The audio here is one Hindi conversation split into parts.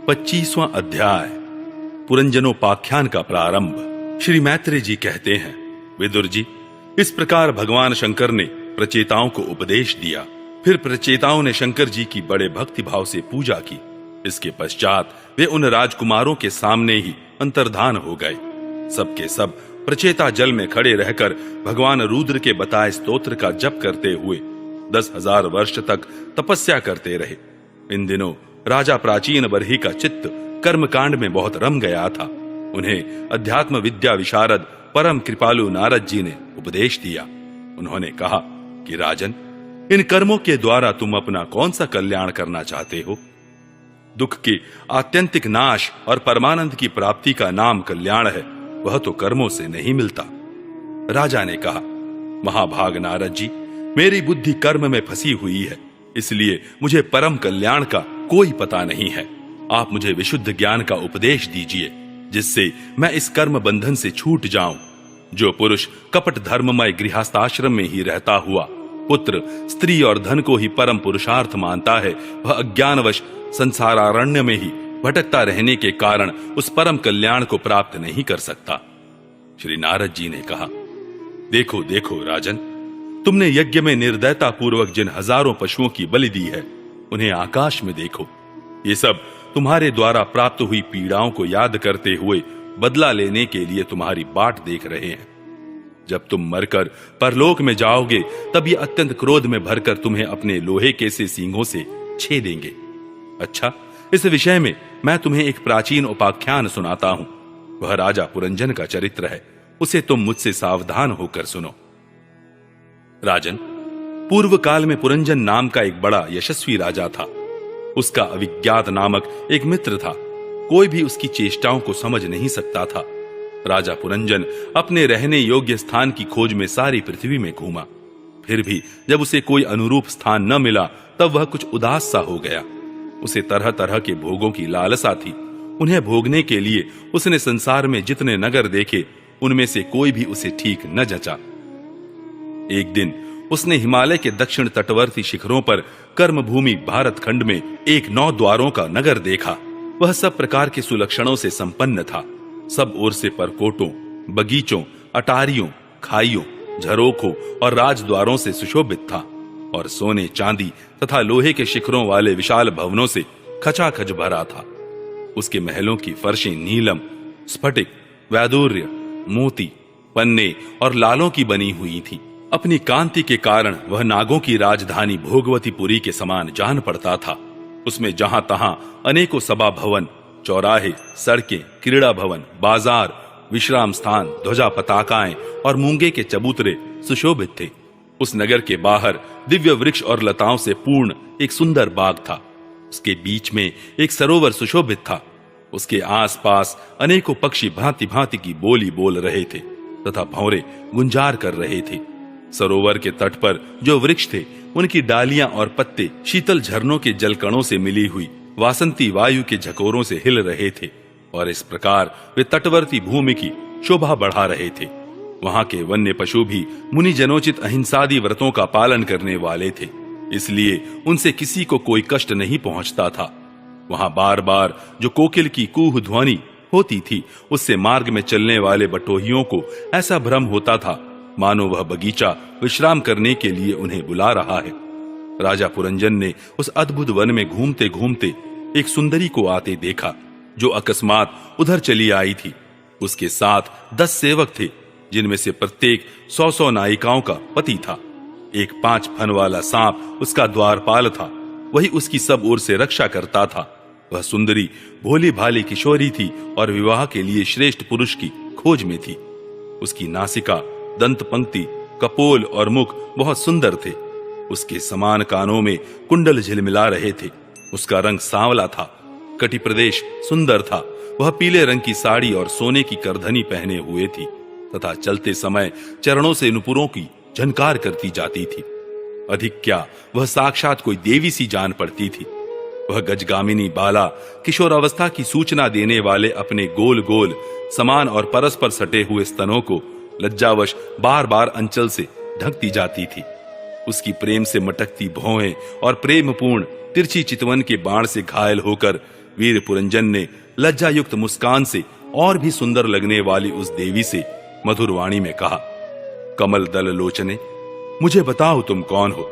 25वां अध्याय पुरंजनोपाख्यान का प्रारंभ। श्री मैत्रेय जी कहते हैं, विदुर जी, इस प्रकार भगवान शंकर ने प्रचेताओं को उपदेश दिया। फिर प्रचेताओं ने शंकर जी की बड़े भक्ति भाव से पूजा की। इसके पश्चात वे उन राजकुमारों के सामने ही अंतर्धान हो गए। सबके सब प्रचेता जल में खड़े रहकर भगवान रुद्र के बताए स्तोत्र का जप करते हुए 10,000 वर्ष तक तपस्या करते रहे। इन दिनों राजा प्राचीन बरही का चित्त कर्मकांड में बहुत रम गया था। उन्हें अध्यात्म विद्या विशारद परम कृपालु नारद जी ने उपदेश दिया। उन्होंने कहा कि राजन, इन कर्मों के द्वारा तुम अपना कौन सा कल्याण करना चाहते हो? दुख के आत्यंतिक नाश और परमानंद की प्राप्ति का नाम कल्याण है, वह तो कर्मों से नहीं मिलता। राजा ने कहा, महाभाग नारद जी, मेरी बुद्धि कर्म में फंसी हुई है, इसलिए मुझे परम कल्याण का कोई पता नहीं है। आप मुझे विशुद्ध ज्ञान का उपदेश दीजिए, जिससे मैं इस कर्म बंधन से छूट जाऊं। जो पुरुष कपट धर्ममय गृहस्थाश्रम में ही रहता हुआ पुत्र, स्त्री और धन को ही परम पुरुषार्थ मानता है, वह अज्ञानवश संसारारण्य में ही भटकता रहने के कारण उस परम कल्याण को प्राप्त नहीं कर सकता। श्री नारद जी ने कहा, देखो देखो राजन, तुमने यज्ञ में निर्दयता पूर्वक जिन हजारों पशुओं की बलि दी है, उन्हें आकाश में देखो। ये सब तुम्हारे द्वारा प्राप्त हुई पीड़ाओं को याद करते हुए बदला लेने के लिए तुम्हारी बाट देख रहे हैं। जब तुम मरकर परलोक में जाओगे, तब ये अत्यंत क्रोध में भरकर तुम्हें अपने लोहे के से सींगों से छेदेंगे। अच्छा, इस विषय में मैं तुम्हें एक प्राचीन उपाख्यान सुनाता हूं। वह राजा पुरंजन का चरित्र है, उसे तुम मुझसे सावधान होकर सुनो। राजन, पूर्व काल में पुरंजन नाम का एक बड़ा यशस्वी राजा था। उसका अविज्ञात नामक एक मित्र था। कोई भी उसकी चेष्टाओं को समझ नहीं सकता था। राजा पुरंजन अपने रहने योग्य स्थान की खोज में सारी पृथ्वी में घूमा। फिर भी जब उसे कोई अनुरूप स्थान न मिला, तब वह कुछ उदास सा हो गया। उसे तरह तरह के भोगों की लालसा थी। उन्हें भोगने के लिए उसने संसार में जितने नगर देखे, उनमें से कोई भी उसे ठीक न जचा। एक दिन उसने हिमालय के दक्षिण तटवर्ती शिखरों पर कर्मभूमि भारत खंड में एक 9 द्वारों का नगर देखा। वह सब प्रकार के सुलक्षणों से संपन्न था। सब ओर से परकोटों, बगीचों, अटारियों, खाइयों, झरोखों और राजद्वारों से सुशोभित था और सोने, चांदी तथा लोहे के शिखरों वाले विशाल भवनों से खचाखच भरा था। उसके महलों की फर्शें नीलम, स्फटिक, वैदूर्य, मोती, पन्ने और लालों की बनी हुई थी। अपनी कांति के कारण वह नागों की राजधानी भोगवतीपुरी के समान जान पड़ता था। उसमें जहां तहां अनेकों सभा भवन, चौराहे, सड़कें, क्रीड़ा भवन, बाजार, विश्राम स्थान, ध्वजा पताकाएं और मूंगे के चबूतरे सुशोभित थे। उस नगर के बाहर दिव्य वृक्ष और लताओं से पूर्ण एक सुंदर बाग था। उसके बीच में एक सरोवर सुशोभित था। उसके आसपास अनेकों पक्षी भांति भांति की बोली बोल रहे थे तथा भौरे गुंजार कर रहे थे। सरोवर के तट पर जो वृक्ष थे, उनकी डालियां और पत्ते शीतल झरनों के जलकणों से मिली हुई वासंती वायु के झकोरों से हिल रहे थे और इस प्रकार वे तटवर्ती भूमि की शोभा बढ़ा रहे थे। वहां के वन्य पशु भी मुनि जनोचित अहिंसादी व्रतों का पालन करने वाले थे, इसलिए उनसे किसी को कोई कष्ट नहीं पहुंचता था। वहां बार बार जो कोकिल की कूह ध्वनि होती थी, उससे मार्ग में चलने वाले बटोहियों को ऐसा भ्रम होता था मानो वह बगीचा विश्राम करने के लिए उन्हें बुला रहा है। राजा पुरंजन ने उस अद्भुत वन में घूमते घूमते एक सुंदरी को आते देखा, जो अकस्मात उधर चली आई थी। उसके साथ 10 सेवक थे, जिनमें से प्रत्येक 100 नायिकाओं का पति था। एक 5 फन वाला सांप उसका द्वारपाल था, वही उसकी सब ओर से रक्षा करता था। वह सुंदरी भोली भाली किशोरी थी और विवाह के लिए श्रेष्ठ पुरुष की खोज में थी। उसकी नासिका, दंत पंक्ति, कपोल और मुख बहुत सुंदर थे। उसके समान कानों में कुंडल झिलमिला रहे थे। उसका रंग सांवला था। कटी प्रदेश सुंदर था। वह पीले रंग की साड़ी और सोने की करधनी पहने हुए थी तथा चलते समय चरणों से नुपुरों की झनकार करती जाती थी। अधिक क्या, वह साक्षात कोई देवी सी जान पड़ती थी। वह गजगामिनी बाला किशोरावस्था की सूचना देने वाले अपने गोल गोल समान और परस्पर सटे हुए स्तनों को लज्जावश बार बार अंचल से ढकती जाती थी। उसकी प्रेम से मटकती भौहें और प्रेमपूर्ण तिरछी चितवन के बाण से घायल होकर वीर पुरंजन ने लज्जा युक्त मुस्कान से और भी सुंदर लगने वाली उस देवी से मधुर वाणी में कहा, कमल दल लोचने, मुझे बताओ तुम कौन हो,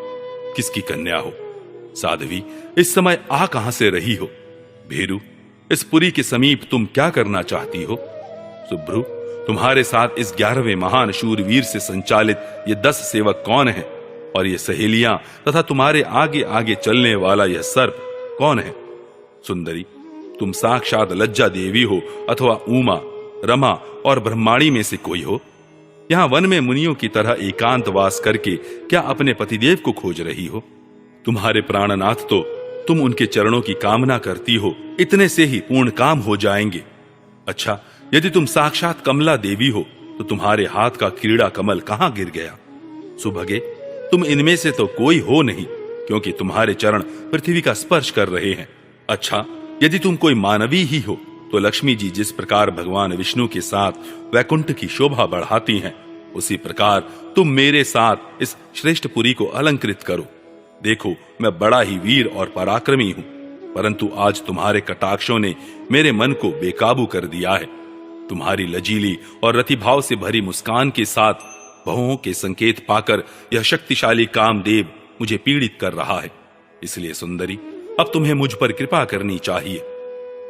किसकी कन्या हो? साध्वी, इस समय आ कहां से रही हो? भेरू, इस पुरी के समीप तुम क्या करना चाहती हो? सुभ्रु, तुम्हारे साथ इस 11वें महान शूरवीर से संचालित ये 10 सेवक कौन हैं? और ये सहेलियां तथा तुम्हारे आगे आगे चलने वाला यह सर्प कौन है? सुंदरी, तुम साक्षात लज्जा देवी हो अथवा उमा, रमा और ब्रह्माणी में से कोई हो? यहां वन में मुनियों की तरह एकांतवास करके क्या अपने पतिदेव को खोज रही हो? तुम्हारे प्राणनाथ तो तुम उनके चरणों की कामना करती हो, इतने से ही पूर्ण काम हो जाएंगे। अच्छा, यदि तुम साक्षात कमला देवी हो तो तुम्हारे हाथ का क्रीड़ा कमल कहां गिर गया? सुभगे, तुम इनमें से तो कोई हो नहीं, क्योंकि तुम्हारे चरण पृथ्वी का स्पर्श कर रहे हैं। अच्छा, यदि तुम कोई मानवी ही हो तो लक्ष्मी जी जिस प्रकार भगवान विष्णु के साथ वैकुंठ की शोभा बढ़ाती हैं, उसी प्रकार तुम मेरे साथ इस श्रेष्ठ पुरी को अलंकृत करो। देखो, मैं बड़ा ही वीर और पराक्रमी हूं, परंतु आज तुम्हारे कटाक्षों ने मेरे मन को बेकाबू कर दिया है। तुम्हारी लजीली और रतिभाव से भरी मुस्कान के साथ बहुओं के संकेत पाकर यह शक्तिशाली कामदेव मुझे पीड़ित कर रहा है। इसलिए सुंदरी, अब तुम्हें मुझ पर कृपा करनी चाहिए।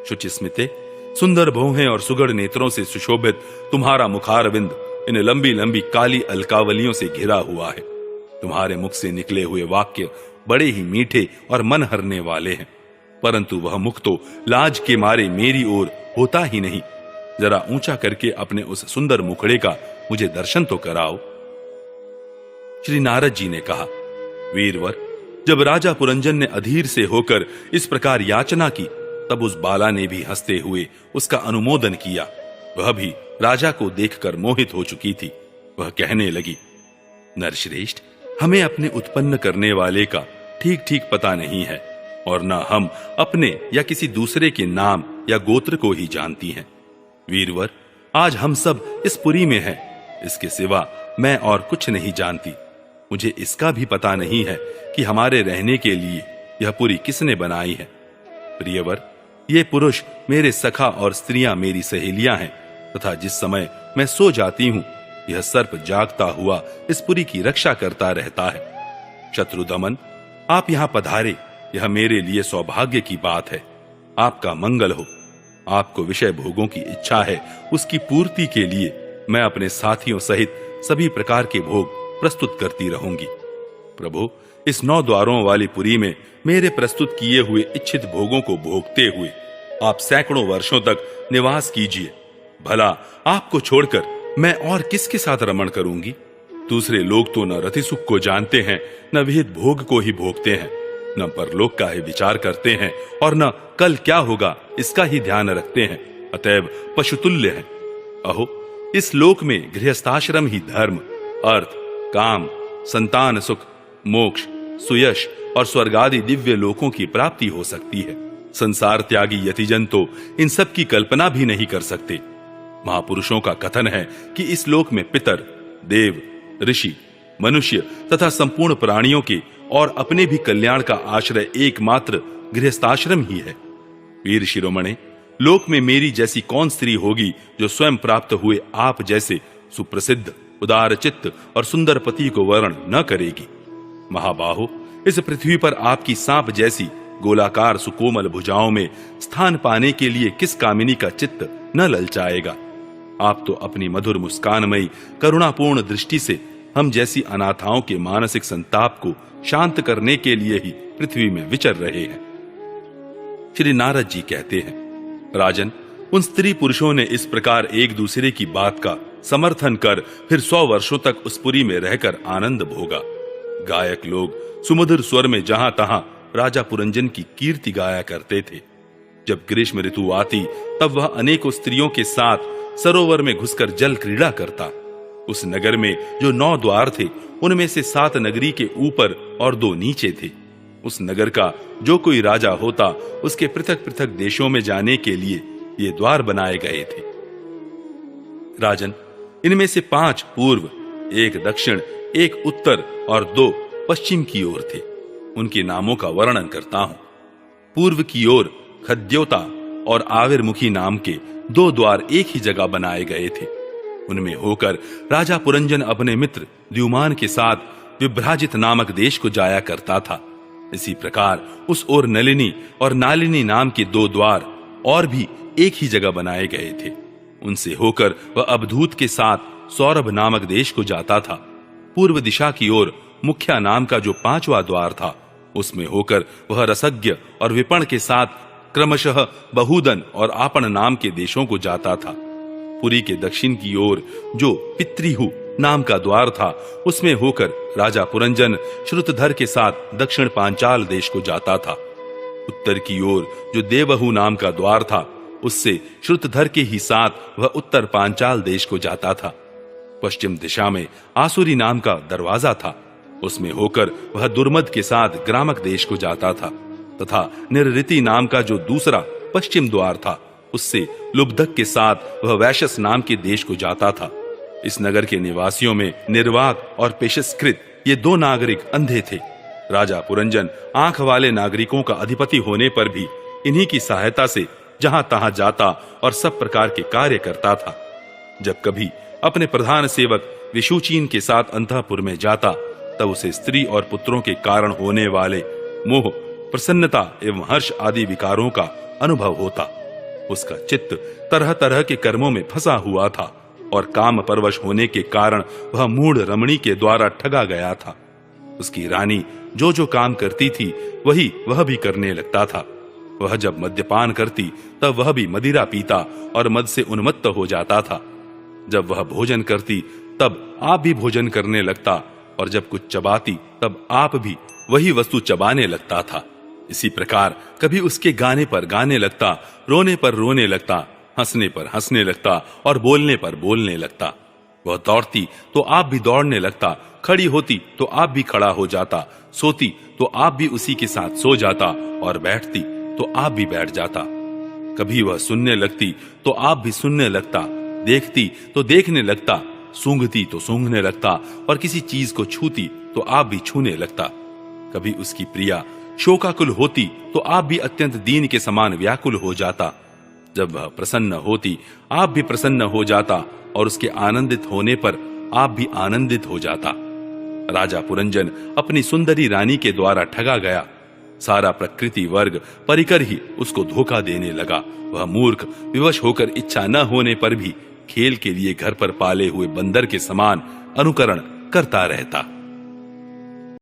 शुचिस्मिते, सुंदर भौहें और सुगढ़ नेत्रों से सुशोभित तुम्हारा मुखारविंद इन लंबी लंबी काली अलकावलियों से घिरा हुआ है। तुम्हारे मुख से निकले हुए वाक्य बड़े ही मीठे और मन हरने वाले हैं, परंतु वह मुख तो लाज के मारे मेरी ओर होता ही नहीं। जरा ऊंचा करके अपने उस सुंदर मुखड़े का मुझे दर्शन तो कराओ। श्री नारद जी ने कहा, वीरवर, जब राजा पुरंजन ने अधीर से होकर इस प्रकार याचना की, तब उस बाला ने भी हंसते हुए उसका अनुमोदन किया। वह भी राजा को देखकर मोहित हो चुकी थी। वह कहने लगी, नरश्रेष्ठ, हमें अपने उत्पन्न करने वाले का ठीक ठीक पता नहीं है, और न हम अपने या किसी दूसरे के नाम या गोत्र को ही जानती हैं। वीरवर, आज हम सब इस पुरी में हैं, इसके सिवा मैं और कुछ नहीं जानती। मुझे इसका भी पता नहीं है कि हमारे रहने के लिए यह पुरी किसने बनाई है। प्रियवर, ये पुरुष मेरे सखा और स्त्रियां मेरी सहेलियां हैं, तथा जिस समय मैं सो जाती हूं, यह सर्प जागता हुआ इस पुरी की रक्षा करता रहता है। शत्रुदमन, आप यहां पधारे, यह मेरे लिए सौभाग्य की बात है। आपका मंगल हो। आपको विषय भोगों की इच्छा है, उसकी पूर्ति के लिए मैं अपने साथियों सहित सभी प्रकार के भोग प्रस्तुत करती रहूंगी। प्रभु, इस 9 द्वारों वाली पुरी में मेरे प्रस्तुत किए हुए इच्छित भोगों को भोगते हुए आप सैकड़ों वर्षों तक निवास कीजिए। भला आपको छोड़कर मैं और किसके साथ रमण करूंगी? दूसरे लोग तो न रति सुख को जानते हैं, न विहित भोग को ही भोगते हैं, न परलोक का ही विचार करते हैं, और न कल क्या होगा इसका ही ध्यान रखते हैं। अतएव पशुतुल्य हैं। अहो, इस लोक में गृहस्थाश्रम ही धर्म, अर्थ, काम, संतान सुख, मोक्ष, सुयश और स्वर्ग आदि दिव्य लोकों की प्राप्ति हो सकती है। संसार त्यागी यतिजन तो इन सब की कल्पना भी नहीं कर सकते। महापुरुषों का कथन है कि इस लोक में पितर, देव, ऋषि, मनुष्य तथा संपूर्ण प्राणियों के और अपने भी कल्याण का आश्रय एकमात्र गृहस्थाश्रम ही है। वीर शिरोमणे, लोक में मेरी जैसी कौन स्त्री होगी जो स्वयं प्राप्त हुए आप जैसे सुप्रसिद्ध, उदार चित्त और सुंदर पति को वर्ण न करेगी। महाबाहो, इस पृथ्वी पर आपकी सांप जैसी गोलाकार सुकोमल भुजाओं में स्थान पाने के लिए किस कामिनी का चित्त न ललचाएगा। आप तो अपनी मधुर मुस्कानमयी करुणापूर्ण दृष्टि से हम जैसी अनाथाओं के मानसिक संताप को शांत करने के लिए ही पृथ्वी में विचर रहे हैं। श्री नारद जी कहते हैं, राजन, उन स्त्री पुरुषों ने इस प्रकार एक दूसरे की बात का समर्थन कर फिर 100 वर्षों तक उस पुरी में रहकर आनंद भोगा। गायक लोग सुमधुर स्वर में जहां तहां राजा पुरंजन की कीर्ति गाया करते थे। जब ग्रीष्म ऋतु आती, तब वह अनेकों स्त्रियों के साथ सरोवर में घुसकर जल क्रीड़ा करता। उस नगर में जो 9 द्वार थे, उनमें से 7 नगरी के ऊपर और 2 नीचे थे। उस नगर का जो कोई राजा होता, उसके पृथक पृथक देशों में जाने के लिए ये द्वार बनाए गए थे। राजन, इनमें से 5 पूर्व, 1 दक्षिण, 1 उत्तर और 2 पश्चिम की ओर थे। उनके नामों का वर्णन करता हूं। पूर्व की ओर खद्योता और आविर्मुखी नाम के 2 द्वार एक ही जगह बनाए गए थे। उनमें होकर राजा पुरंजन अपने मित्र द्युमान के साथ विभ्राजित नामक देश को जाया करता था। इसी प्रकार उस ओर नलिनी और नालिनी नाम के 2 द्वार और भी एक ही जगह बनाए गए थे। उनसे होकर वह अवधूत के साथ सौरभ नामक देश को जाता था। पूर्व दिशा की ओर मुखिया नाम का जो 5वां द्वार था, उसमें होकर वह रसज्ञ और विपण के साथ क्रमशः बहुदन और आपण नाम के देशों को जाता था। पुरी के दक्षिण की ओर जो पितृहु नाम का द्वार था, उसमें होकर राजा पुरंजन श्रुतधर के साथ दक्षिण पांचाल देश को जाता था। उत्तर की ओर जो देवहु नाम का द्वार था, उससे श्रुतधर के ही साथ वह उत्तर पांचाल देश को जाता था। पश्चिम दिशा में आसुरी नाम का दरवाजा था, उसमें होकर वह दुर्मद के साथ ग्रामक देश को जाता था तथा निर्ऋति नाम का जो दूसरा पश्चिम द्वार था, उससे लुब्धक के साथ वह वैशस नाम के देश को जाता था। इस नगर के निवासियों में निर्वाक और पेशस्कृत ये 2 नागरिक अंधे थे। राजा पुरंजन आंख वाले नागरिकों का अधिपति होने पर भी इन्हीं की सहायता से जहां तहां जाता और सब प्रकार के कार्य करता था। जब कभी अपने प्रधान सेवक विशुचीन के साथ अंतःपुर में जाता, तब उसे स्त्री और पुत्रों के कारण होने वाले मोह, प्रसन्नता एवं हर्ष आदि विकारों का अनुभव होता। उसका चित्त तरह तरह के कर्मों में फंसा हुआ था और काम परवश होने के कारण वह मूढ़ रमणी के द्वारा ठगा गया था। उसकी रानी जो जो काम करती थी, वही वह भी करने लगता था। वह जब मद्यपान करती, तब वह भी मदिरा पीता और मद से उन्मत्त हो जाता था। जब वह भोजन करती, तब आप भी भोजन करने लगता, और जब कुछ चबाती, तब आप भी वही वस्तु चबाने लगता था। इसी प्रकार कभी उसके गाने पर गाने लगता, रोने पर रोने लगता, हंसने पर हंसने लगता और बोलने पर बोलने लगता। वह दौड़ती तो आप भी दौड़ने लगता, खड़ी होती तो आप भी खड़ा हो जाता, सोती तो आप भी उसी के साथ सो जाता और बैठती तो आप भी बैठ जाता। कभी वह सुनने लगती तो आप भी सुनने लगता, देखती तो देखने लगता, सूंघती तो सूंघने लगता और किसी चीज को छूती तो आप भी छूने लगता। कभी उसकी प्रिया शोकाकुल होती तो आप भी अत्यंत दीन के समान व्याकुल हो जाता। जब वह प्रसन्न होती, आप भी प्रसन्न हो जाता और उसके आनंदित होने पर आप भी आनंदित हो जाता। राजा पुरंजन अपनी सुंदरी रानी के द्वारा ठगा गया। सारा प्रकृति वर्ग परिकर ही उसको धोखा देने लगा। वह मूर्ख विवश होकर इच्छा न होने पर भी खेल के लिए घर पर पाले हुए बंदर के समान अनुकरण करता रहता।